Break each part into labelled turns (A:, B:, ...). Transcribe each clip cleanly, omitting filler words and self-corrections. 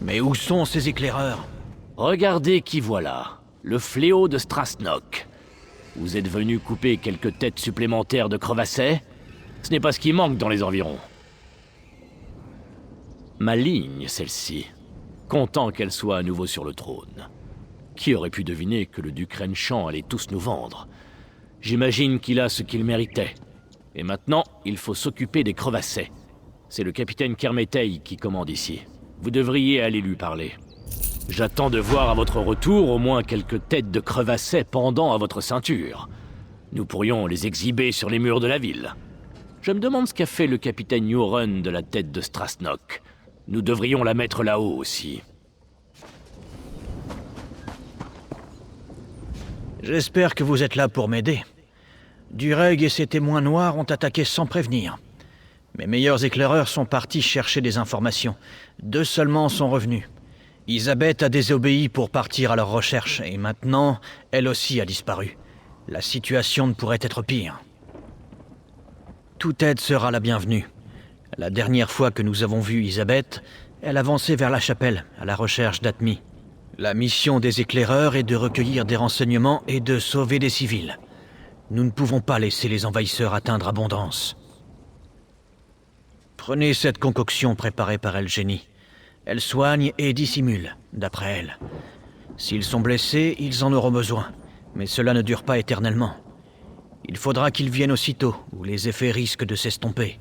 A: Mais où sont ces éclaireurs?
B: Regardez qui voilà, le fléau de Strasnok. Vous êtes venu couper quelques têtes supplémentaires de crevassets? Ce n'est pas ce qui manque dans les environs. Maligne, celle-ci. Content qu'elle soit à nouveau sur le trône. Qui aurait pu deviner que le duc Renchamp allait tous nous vendre? J'imagine qu'il a ce qu'il méritait. Et maintenant, il faut s'occuper des crevassets. C'est le capitaine Kerméteil qui commande ici. Vous devriez aller lui parler. J'attends de voir à votre retour au moins quelques têtes de crevassets pendant à votre ceinture. Nous pourrions les exhiber sur les murs de la ville. Je me demande ce qu'a fait le capitaine Newrun de la tête de Strasnok. Nous devrions la mettre là-haut aussi.
A: J'espère que vous êtes là pour m'aider. Dureg et ses témoins noirs ont attaqué sans prévenir. Mes meilleurs éclaireurs sont partis chercher des informations. 2 seulement sont revenus. Isabeth a désobéi pour partir à leur recherche, et maintenant, elle aussi a disparu. La situation ne pourrait être pire. Toute aide sera la bienvenue. La dernière fois que nous avons vu Isabeth, elle avançait vers la chapelle, à la recherche d'Atmi. La mission des éclaireurs est de recueillir des renseignements et de sauver des civils. Nous ne pouvons pas laisser les envahisseurs atteindre Abondance. Prenez cette concoction préparée par El Génie. Elle soigne et dissimule, d'après elle. S'ils sont blessés, ils en auront besoin. Mais cela ne dure pas éternellement. Il faudra qu'ils viennent aussitôt, ou les effets risquent de s'estomper.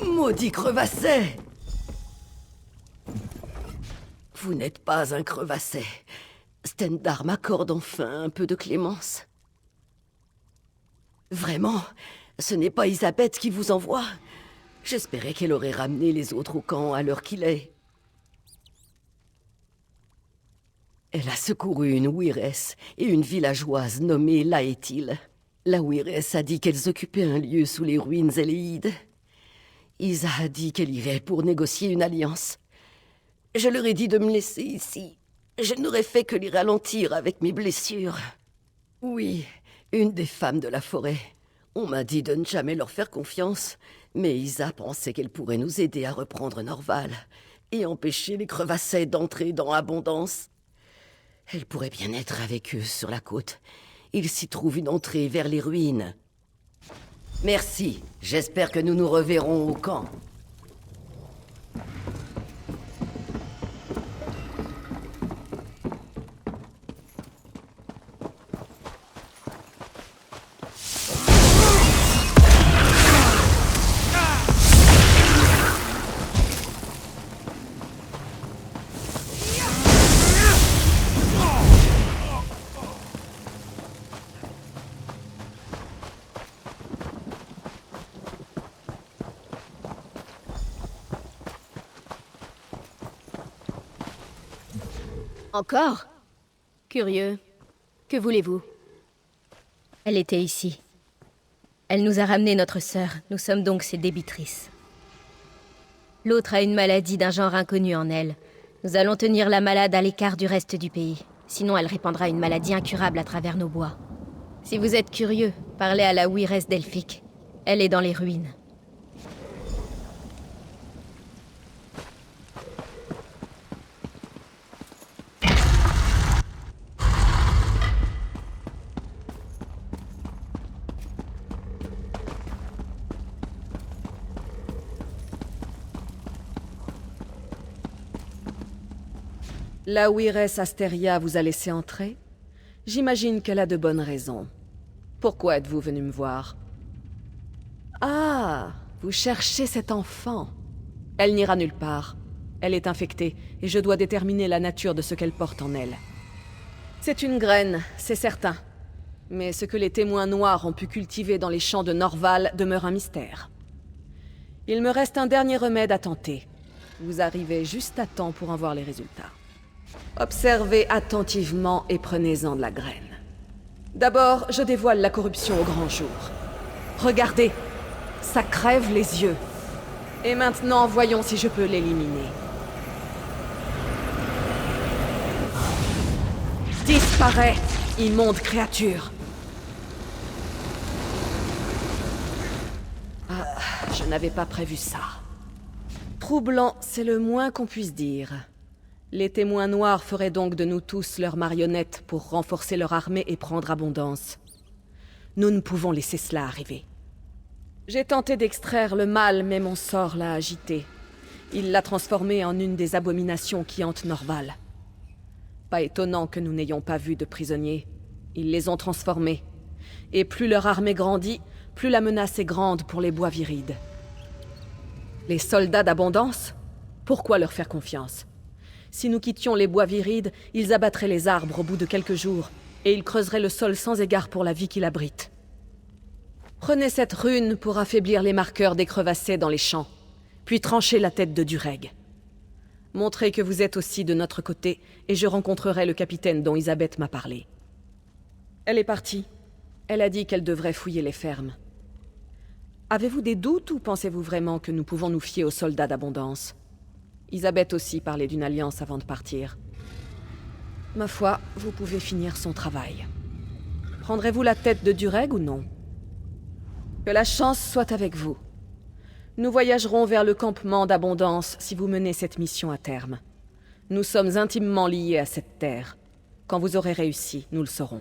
C: Maudit crevasset! Vous n'êtes pas un crevasset. Stendarr m'accorde enfin un peu de clémence. Vraiment, ce n'est pas Isabeth qui vous envoie. J'espérais qu'elle aurait ramené les autres au camp à l'heure qu'il est. Elle a secouru une Ouiresse et une villageoise nommée Laétil. La Ouiresse a dit qu'elles occupaient un lieu sous les ruines éléides. Isa a dit qu'elle irait pour négocier une alliance. Je leur ai dit de me laisser ici. Je n'aurais fait que les ralentir avec mes blessures. Oui, une des femmes de la forêt. On m'a dit de ne jamais leur faire confiance, mais Isa pensait qu'elle pourrait nous aider à reprendre Norval et empêcher les crevassets d'entrer dans Abondance. Elle pourrait bien être avec eux sur la côte. Il s'y trouve une entrée vers les ruines. Merci. J'espère que nous nous reverrons au camp.
D: Encore? Curieux. Que voulez-vous?
E: Elle était ici. Elle nous a ramené notre sœur, nous sommes donc ses débitrices. L'autre a une maladie d'un genre inconnu en elle. Nous allons tenir la malade à l'écart du reste du pays. Sinon elle répandra une maladie incurable à travers nos bois. Si vous êtes curieux, parlez à la Ouiresse d'Elphick. Elle est dans les ruines.
C: La Ouiresse Astéria vous a laissé entrer? J'imagine qu'elle a de bonnes raisons. Pourquoi êtes-vous venu me voir? Ah, vous cherchez cet enfant. Elle n'ira nulle part. Elle est infectée, et je dois déterminer la nature de ce qu'elle porte en elle. C'est une graine, c'est certain. Mais ce que les témoins noirs ont pu cultiver dans les champs de Norval demeure un mystère. Il me reste un dernier remède à tenter. Vous arrivez juste à temps pour en voir les résultats. Observez attentivement et prenez-en de la graine. D'abord, je dévoile la corruption au grand jour. Regardez, ça crève les yeux. Et maintenant, voyons si je peux l'éliminer. Disparais, immonde créature. Ah, je n'avais pas prévu ça. Troublant, c'est le moins qu'on puisse dire. Les témoins noirs feraient donc de nous tous leurs marionnettes pour renforcer leur armée et prendre abondance. Nous ne pouvons laisser cela arriver. J'ai tenté d'extraire le mal, mais mon sort l'a agité. Il l'a transformé en une des abominations qui hantent Norval. Pas étonnant que nous n'ayons pas vu de prisonniers. Ils les ont transformés. Et plus leur armée grandit, plus la menace est grande pour les bois virides. Les soldats d'abondance? Pourquoi leur faire confiance? Si nous quittions les bois virides, ils abattraient les arbres au bout de quelques jours, et ils creuseraient le sol sans égard pour la vie qu'il abrite. Prenez cette rune pour affaiblir les marqueurs des crevassés dans les champs, puis tranchez la tête de Dureg. Montrez que vous êtes aussi de notre côté, et je rencontrerai le capitaine dont Isabeth m'a parlé. Elle est partie. Elle a dit qu'elle devrait fouiller les fermes. Avez-vous des doutes ou pensez-vous vraiment que nous pouvons nous fier aux soldats d'abondance? Isabeth aussi parlait d'une alliance avant de partir. Ma foi, vous pouvez finir son travail. Prendrez-vous la tête de Dureg ou non? Que la chance soit avec vous. Nous voyagerons vers le campement d'abondance si vous menez cette mission à terme. Nous sommes intimement liés à cette terre. Quand vous aurez réussi, nous le saurons.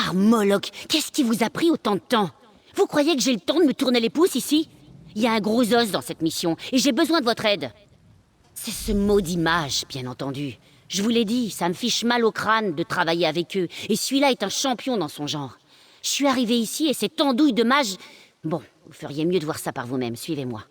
D: Ah, Moloch, qu'est-ce qui vous a pris autant de temps? Vous croyez que j'ai le temps de me tourner les pouces ici? Il y a un gros os dans cette mission, et j'ai besoin de votre aide. C'est ce maudit mage, bien entendu. Je vous l'ai dit, ça me fiche mal au crâne de travailler avec eux, et celui-là est un champion dans son genre. Je suis arrivé ici et cette andouille de mage... Bon, vous feriez mieux de voir ça par vous-même, suivez-moi.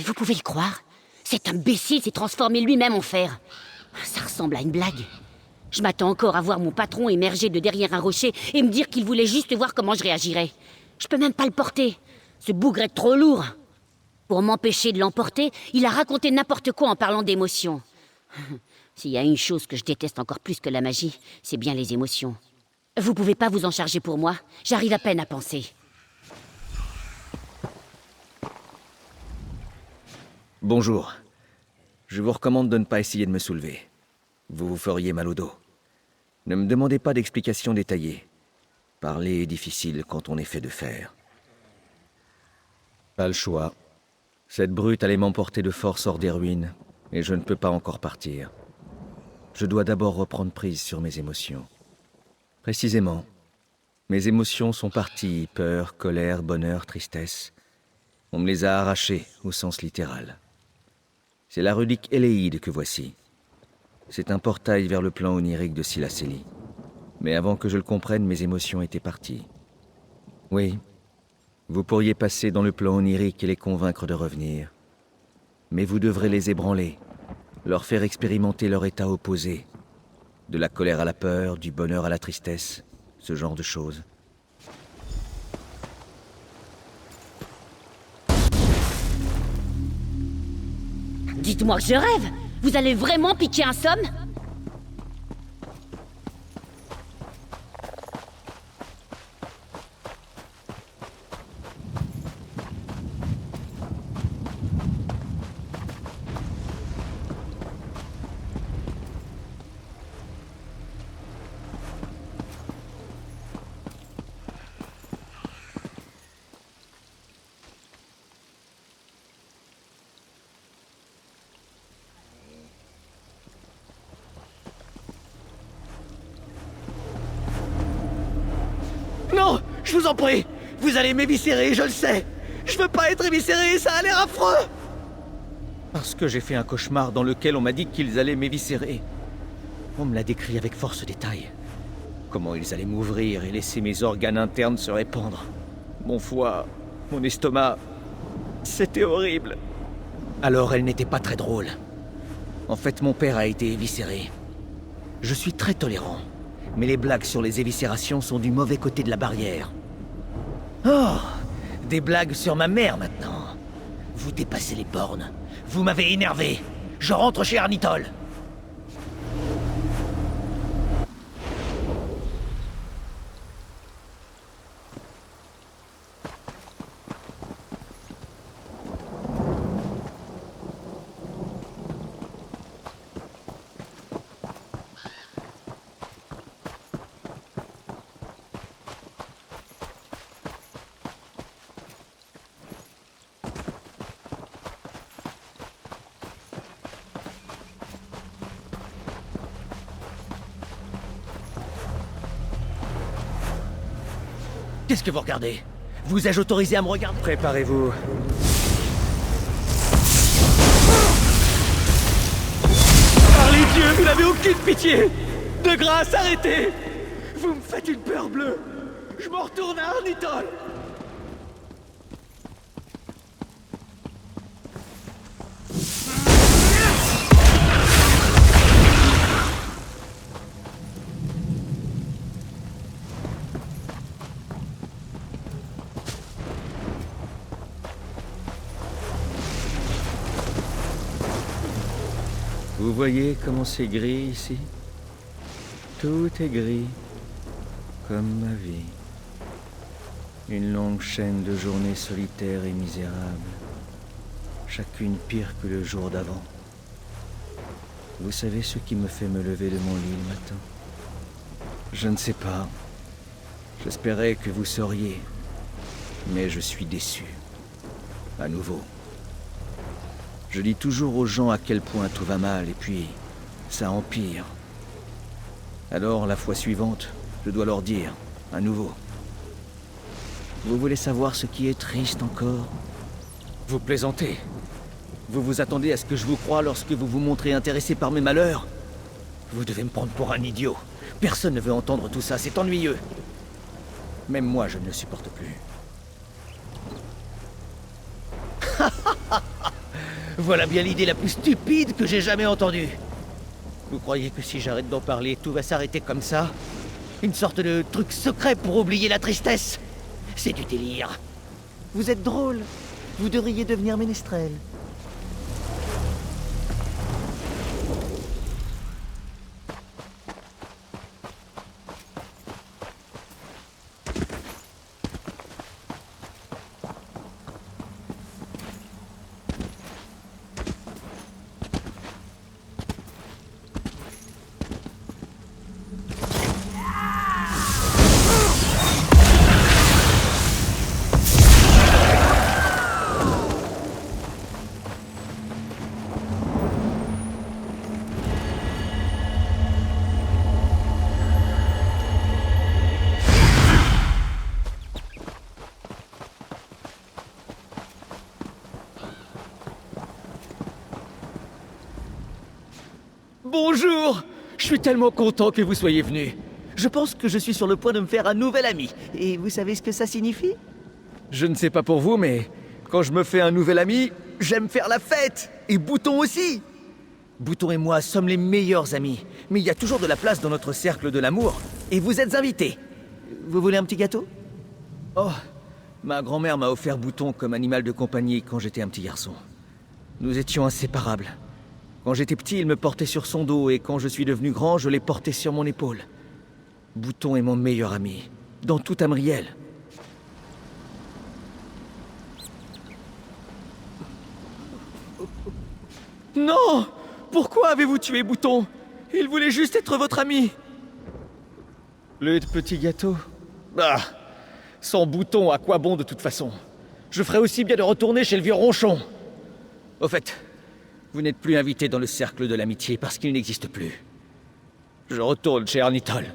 D: Vous pouvez le croire? Cet imbécile s'est transformé lui-même en fer. Ça ressemble à une blague. Je m'attends encore à voir mon patron émerger de derrière un rocher et me dire qu'il voulait juste voir comment je réagirais. Je peux même pas le porter. Ce bougre est trop lourd. Pour m'empêcher de l'emporter, il a raconté n'importe quoi en parlant d'émotions. S'il y a une chose que je déteste encore plus que la magie, c'est bien les émotions. Vous pouvez pas vous en charger pour moi? J'arrive à peine à penser.
F: Bonjour. Je vous recommande de ne pas essayer de me soulever. Vous vous feriez mal au dos. Ne me demandez pas d'explications détaillées. Parler est difficile quand on est fait de fer. Pas le choix. Cette brute allait m'emporter de force hors des ruines, et je ne peux pas encore partir. Je dois d'abord reprendre prise sur mes émotions. Précisément, mes émotions sont parties, peur, colère, bonheur, tristesse. On me les a arrachées au sens littéral. C'est la relique Éléide que voici. C'est un portail vers le plan onirique de Silacélie. Mais avant que je le comprenne, mes émotions étaient parties. Oui, vous pourriez passer dans le plan onirique et les convaincre de revenir. Mais vous devrez les ébranler, leur faire expérimenter leur état opposé. De la colère à la peur, du bonheur à la tristesse, ce genre de choses.
D: Dites-moi que je rêve! Vous allez vraiment piquer un somme?
A: Non, je vous en prie. Vous allez m'éviscérer, je le sais. Je veux pas être éviscéré, ça a l'air affreux.
F: Parce que j'ai fait un cauchemar dans lequel on m'a dit qu'ils allaient m'éviscérer. On me l'a décrit avec force détail. Comment ils allaient m'ouvrir et laisser mes organes internes se répandre. Mon foie, mon estomac... C'était horrible. Alors elle n'était pas très drôle. En fait, mon père a été éviscéré. Je suis très tolérant. Mais les blagues sur les éviscérations sont du mauvais côté de la barrière. Oh, des blagues sur ma mère maintenant. Vous dépassez les bornes. Vous m'avez énervé. Je rentre chez Arnitol. Qu'est-ce que vous regardez? Vous ai-je autorisé à me regarder? Préparez-vous. Par les dieux, vous n'avez aucune pitié! De grâce, arrêtez! Vous me faites une peur bleue! Je m'en retourne à Arnitol! Vous voyez comment c'est gris ici? Tout est gris, comme ma vie. Une longue chaîne de journées solitaires et misérables, chacune pire que le jour d'avant. Vous savez ce qui me fait me lever de mon lit le matin? Je ne sais pas. J'espérais que vous sauriez, mais je suis déçu. À nouveau. Je dis toujours aux gens à quel point tout va mal, et puis ça empire. Alors, la fois suivante, je dois leur dire, à nouveau. Vous voulez savoir ce qui est triste encore? Vous plaisantez. Vous vous attendez à ce que je vous croie lorsque vous vous montrez intéressé par mes malheurs? Vous devez me prendre pour un idiot. Personne ne veut entendre tout ça, c'est ennuyeux. Même moi, je ne le supporte plus.
G: Voilà bien l'idée la plus stupide que j'ai jamais entendue. Vous croyez que si j'arrête d'en parler, tout va s'arrêter comme ça? Une sorte de truc secret pour oublier la tristesse? C'est du délire. Vous êtes drôle. Vous devriez devenir ménestrel. Bonjour! Je suis tellement content que vous soyez venu. Je pense que je suis sur le point de me faire un nouvel ami. Et vous savez ce que ça signifie? Je ne sais pas pour vous, mais quand je me fais un nouvel ami, j'aime faire la fête! Et Bouton aussi! Bouton et moi sommes les meilleurs amis. Mais il y a toujours de la place dans notre cercle de l'amour. Et vous êtes invités. Vous voulez un petit gâteau? Oh, ma grand-mère m'a offert Bouton comme animal de compagnie quand j'étais un petit garçon. Nous étions inséparables. Quand j'étais petit, il me portait sur son dos, et quand je suis devenu grand, je l'ai porté sur mon épaule. Bouton est mon meilleur ami, dans tout Tamriel. Non! Pourquoi avez-vous tué Bouton? Il voulait juste être votre ami. Le petit gâteau. Ah! Sans Bouton, à quoi bon de toute façon? Je ferais aussi bien de retourner chez le vieux ronchon. Au fait, vous n'êtes plus invité dans le cercle de l'amitié parce qu'il n'existe plus. Je retourne chez Arnitol.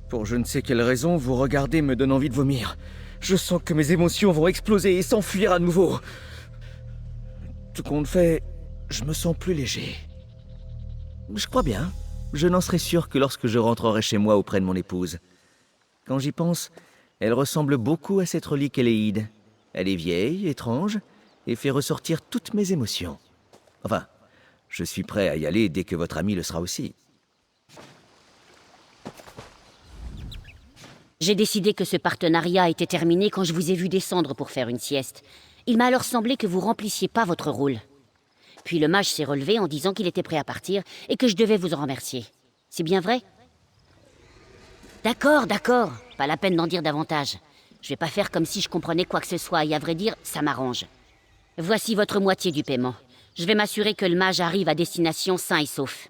G: Pour je ne sais quelle raison, vous regardez me donne envie de vomir. Je sens que mes émotions vont exploser et s'enfuir à nouveau. Tout compte fait, je me sens plus léger. Je crois bien. Je n'en serai sûr que lorsque je rentrerai chez moi auprès de mon épouse. Quand j'y pense, elle ressemble beaucoup à cette relique Éléide. Elle est vieille, étrange, et fait ressortir toutes mes émotions. Enfin, je suis prêt à y aller dès que votre ami le sera aussi.
D: J'ai décidé que ce partenariat était terminé quand je vous ai vu descendre pour faire une sieste. Il m'a alors semblé que vous remplissiez pas votre rôle. Puis le mage s'est relevé en disant qu'il était prêt à partir et que je devais vous en remercier. C'est bien vrai? D'accord, d'accord. Pas la peine d'en dire davantage. Je vais pas faire comme si je comprenais quoi que ce soit, et à vrai dire, ça m'arrange. Voici votre moitié du paiement. Je vais m'assurer que le mage arrive à destination sain et sauf.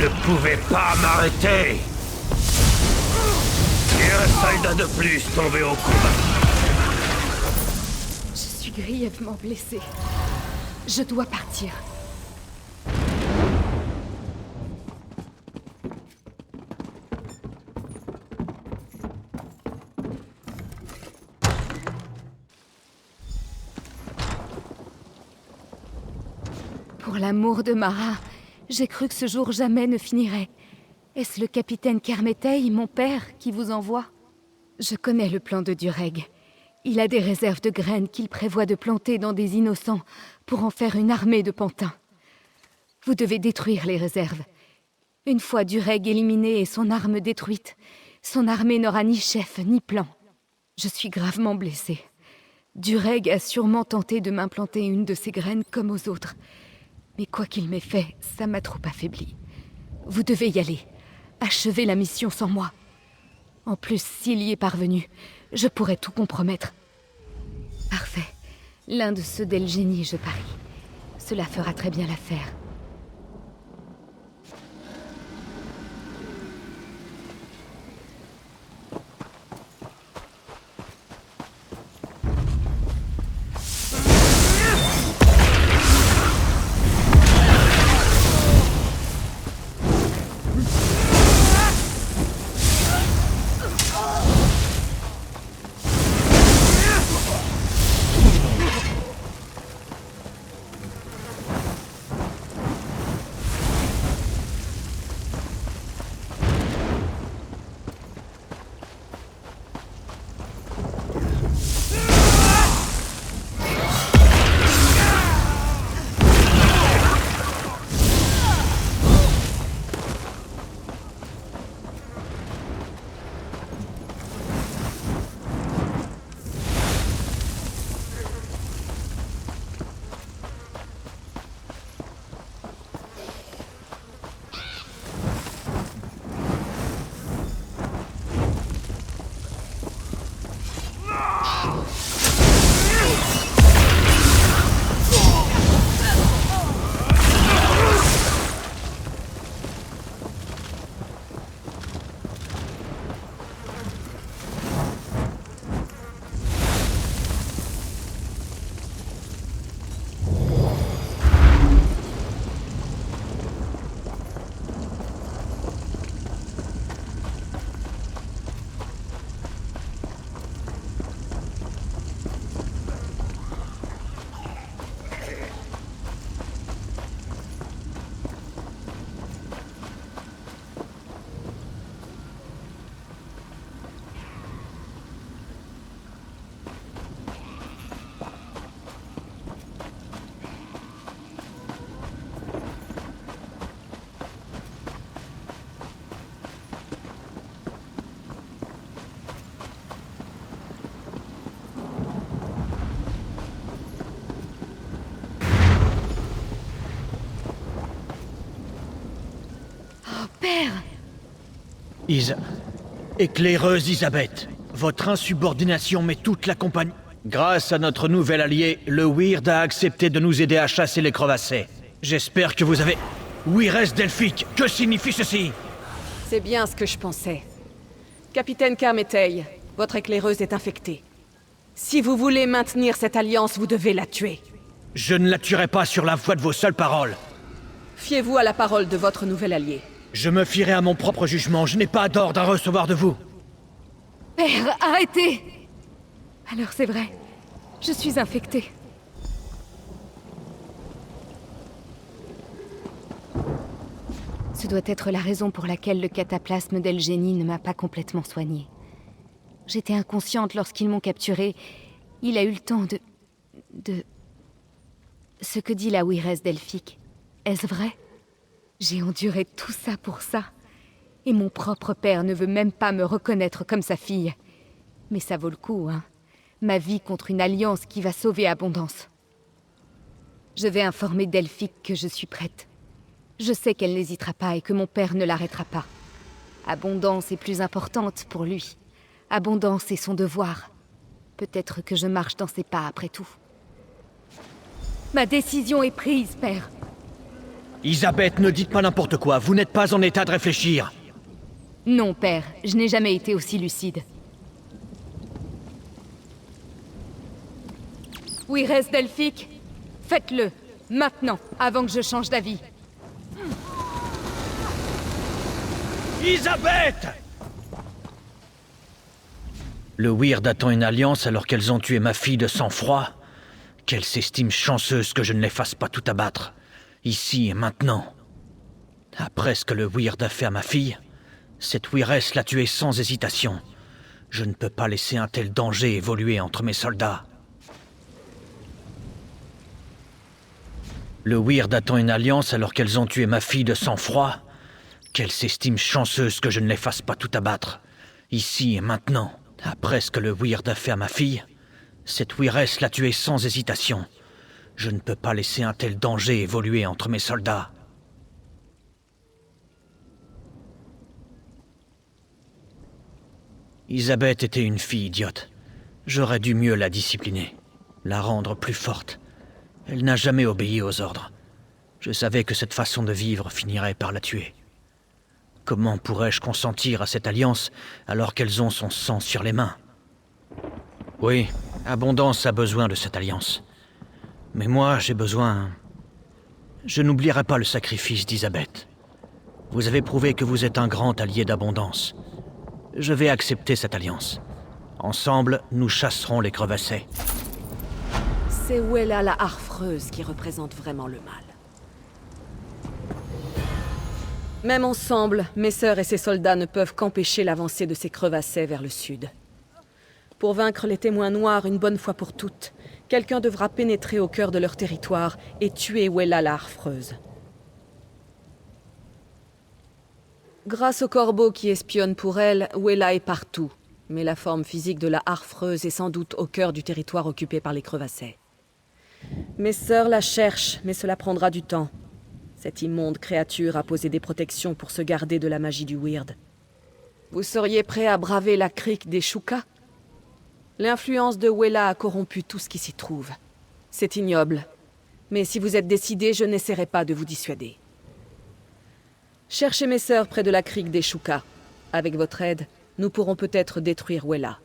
H: ne pouvez pas m'arrêter! Et un soldat de plus tombé au combat.
I: Je suis grièvement blessée. Je dois partir. Pour l'amour de Mara, j'ai cru que ce jour jamais ne finirait. Est-ce le capitaine Kerméteil, mon père, qui vous envoie? Je connais le plan de Dureg. Il a des réserves de graines qu'il prévoit de planter dans des innocents pour en faire une armée de pantins. Vous devez détruire les réserves. Une fois Dureg éliminé et son arme détruite, son armée n'aura ni chef ni plan. Je suis gravement blessée. Dureg a sûrement tenté de m'implanter une de ses graines comme aux autres. Mais quoi qu'il m'ait fait, ça m'a trop affaibli. Vous devez y aller. Achevez la mission sans moi. En plus, s'il y est parvenu, je pourrais tout compromettre. Parfait. L'un de ceux d'Elgénie, je parie. Cela fera très bien l'affaire.
A: Éclaireuse Isabeth, votre insubordination met toute la compagnie... Grâce à notre nouvel allié, le Wyrd a accepté de nous aider à chasser les crevassés. J'espère que vous avez... Wyress Delphique, que signifie ceci?
J: C'est bien ce que je pensais. Capitaine Kerméteil, votre éclaireuse est infectée. Si vous voulez maintenir cette alliance, vous devez la tuer.
A: Je ne la tuerai pas sur la foi de vos seules paroles.
J: Fiez-vous à la parole de votre nouvel allié.
A: Je me fierai à mon propre jugement, je n'ai pas d'ordre à recevoir de vous.
I: Père, arrêtez! Alors c'est vrai, je suis infectée. Ce doit être la raison pour laquelle le cataplasme d'Elgénie ne m'a pas complètement soignée. J'étais inconsciente lorsqu'ils m'ont capturée. Il a eu le temps de... Ce que dit la Wyress Delphique, est-ce vrai? J'ai enduré tout ça pour ça. Et mon propre père ne veut même pas me reconnaître comme sa fille. Mais ça vaut le coup, hein. Ma vie contre une alliance qui va sauver Abondance. Je vais informer Delphique que je suis prête. Je sais qu'elle n'hésitera pas et que mon père ne l'arrêtera pas. Abondance est plus importante pour lui. Abondance est son devoir. Peut-être que je marche dans ses pas après tout. Ma décision est prise, père.
A: Elisabeth, ne dites pas n'importe quoi, vous n'êtes pas en état de réfléchir.
I: Non, père, je n'ai jamais été aussi lucide. Wiress Delphique, faites-le, maintenant, avant que je change d'avis.
A: Elisabeth! Le Weird attend une alliance alors qu'elles ont tué ma fille de sang-froid. Qu'elle s'estime chanceuse que je ne les fasse pas tout abattre. Ici et maintenant. Après ce que le Weird a fait à ma fille, cette Wiress l'a tuée sans hésitation. Je ne peux pas laisser un tel danger évoluer entre mes soldats. Le Weird attend une alliance alors qu'elles ont tué ma fille de sang-froid. Qu'elle s'estime chanceuse que je ne les fasse pas tout abattre. Ici et maintenant. Après ce que le Weird a fait à ma fille, cette Wiress l'a tuée sans hésitation. Je ne peux pas laisser un tel danger évoluer entre mes soldats. Elisabeth était une fille idiote. J'aurais dû mieux la discipliner, la rendre plus forte. Elle n'a jamais obéi aux ordres. Je savais que cette façon de vivre finirait par la tuer. Comment pourrais-je consentir à cette alliance alors qu'elles ont son sang sur les mains? Oui, Abondance a besoin de cette alliance. Mais moi, j'ai besoin... Je n'oublierai pas le sacrifice d'Elisabeth. Vous avez prouvé que vous êtes un grand allié d'Abondance. Je vais accepter cette alliance. Ensemble, nous chasserons les crevassés.
J: C'est Wella la Harfreuse qui représente vraiment le mal. Même ensemble, mes sœurs et ses soldats ne peuvent qu'empêcher l'avancée de ces crevassés vers le sud. Pour vaincre les témoins noirs une bonne fois pour toutes, quelqu'un devra pénétrer au cœur de leur territoire et tuer Wella la Harfreuse. Grâce au corbeau qui espionne pour elle, Wella est partout, mais la forme physique de la Harfreuse est sans doute au cœur du territoire occupé par les crevassés. Mes sœurs la cherchent, mais cela prendra du temps. Cette immonde créature a posé des protections pour se garder de la magie du Weird. Vous seriez prêt à braver la crique des Shuka? L'influence de Wella a corrompu tout ce qui s'y trouve. C'est ignoble. Mais si vous êtes décidés, je n'essaierai pas de vous dissuader. Cherchez mes sœurs près de la crique des Shuka. Avec votre aide, nous pourrons peut-être détruire Wella.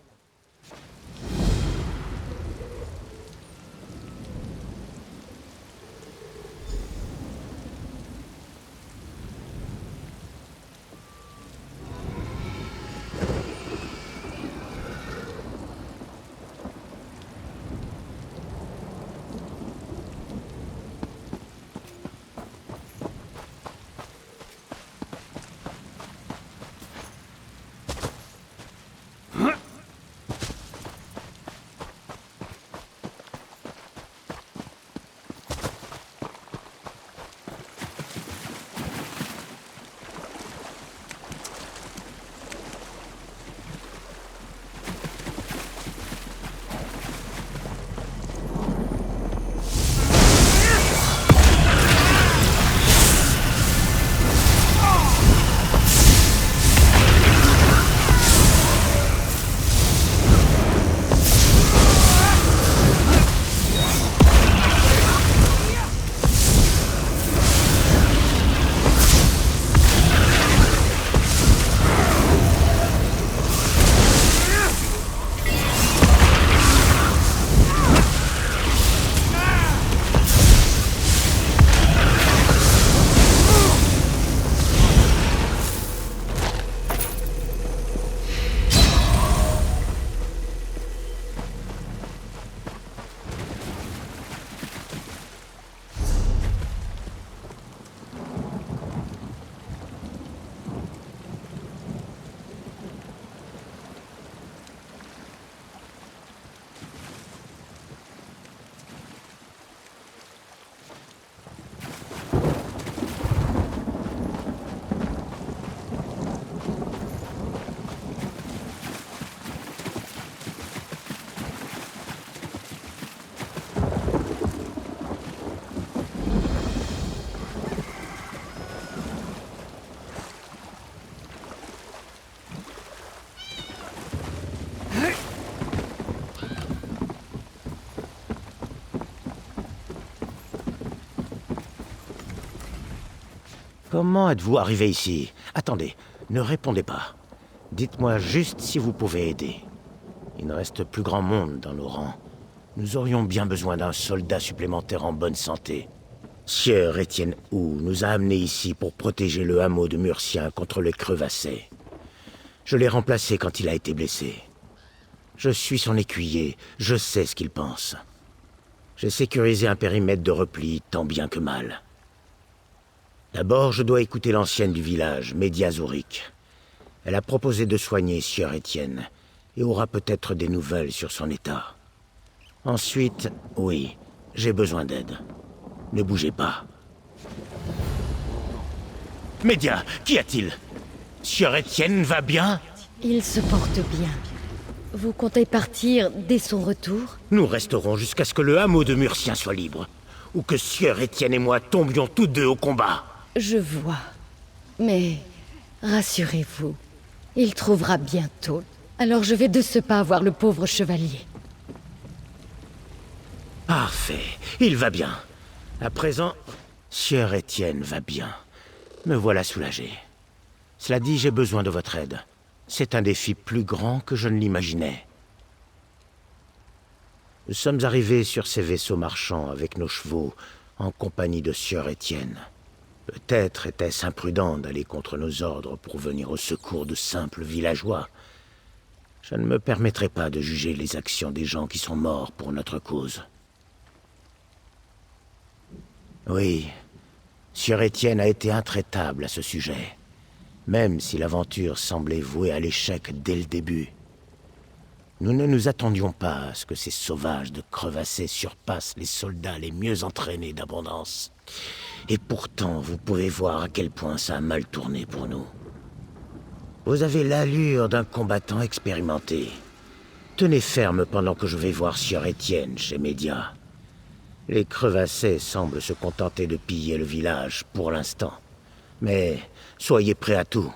K: Comment êtes-vous arrivé ici? Attendez, ne répondez pas. Dites-moi juste si vous pouvez aider. Il ne reste plus grand monde dans nos rangs. Nous aurions bien besoin d'un soldat supplémentaire en bonne santé. Sieur Étienne Hou nous a amenés ici pour protéger le hameau de Murcien contre les crevassés. Je l'ai remplacé quand il a été blessé. Je suis son écuyer, je sais ce qu'il pense. J'ai sécurisé un périmètre de repli tant bien que mal. D'abord, je dois écouter l'ancienne du village, Média Zourik. Elle a proposé de soigner sieur Étienne, et aura peut-être des nouvelles sur son état. Ensuite, oui, j'ai besoin d'aide. Ne bougez pas. Média, qu'y a-t-il? Sieur Étienne va bien?
E: Il se porte bien. Vous comptez partir dès son retour?
K: Nous resterons jusqu'à ce que le hameau de Murcien soit libre, ou que sieur Étienne et moi tombions tous deux au combat.
E: Je vois. Mais rassurez-vous, il trouvera bientôt. Alors je vais de ce pas voir le pauvre chevalier.
K: Parfait, il va bien. À présent, sieur Étienne va bien. Me voilà soulagé. Cela dit, j'ai besoin de votre aide. C'est un défi plus grand que je ne l'imaginais. Nous sommes arrivés sur ces vaisseaux marchands avec nos chevaux, en compagnie de sieur Étienne. Peut-être était-ce imprudent d'aller contre nos ordres pour venir au secours de simples villageois. Je ne me permettrai pas de juger les actions des gens qui sont morts pour notre cause. Oui, sieur Étienne a été intraitable à ce sujet, même si l'aventure semblait vouée à l'échec dès le début. Nous ne nous attendions pas à ce que ces sauvages de crevassés surpassent les soldats les mieux entraînés d'abondance. Et pourtant, vous pouvez voir à quel point ça a mal tourné pour nous. Vous avez l'allure d'un combattant expérimenté. Tenez ferme pendant que je vais voir sieur Étienne chez Média. Les crevassés semblent se contenter de piller le village pour l'instant. Mais soyez prêts à tout.